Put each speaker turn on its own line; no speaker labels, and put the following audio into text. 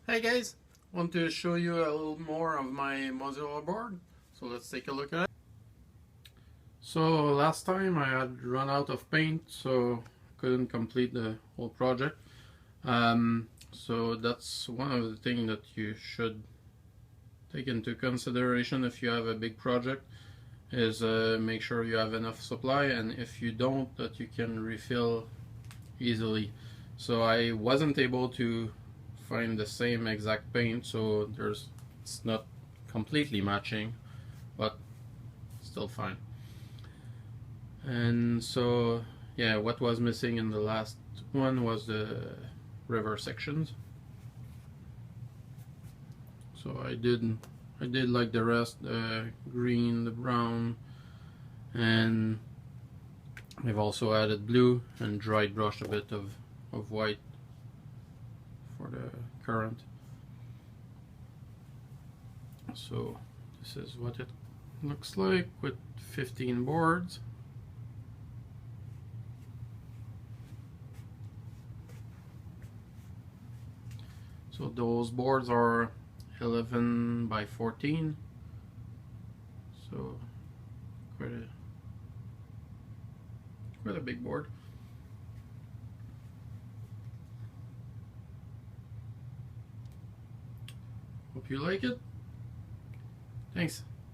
Hey guys, want to show you a little more of my modular board. So let's take a look at it. So last time I had run out of paint, so couldn't complete the whole project. So that's one of the things that you should take into consideration if you have a big project, is make sure you have enough supply, and if you don't, that you can refill easily. So I wasn't able to find the same exact paint, so it's not completely matching, but still fine. And so yeah, what was missing in the last one was the river sections. So I did like the rest, the green, the brown, and I've also added blue and dried brushed a bit of white for the current. So this is what it looks like with 15 boards. So those boards are 11 by 14, so quite a big board. Hope you like it. Thanks.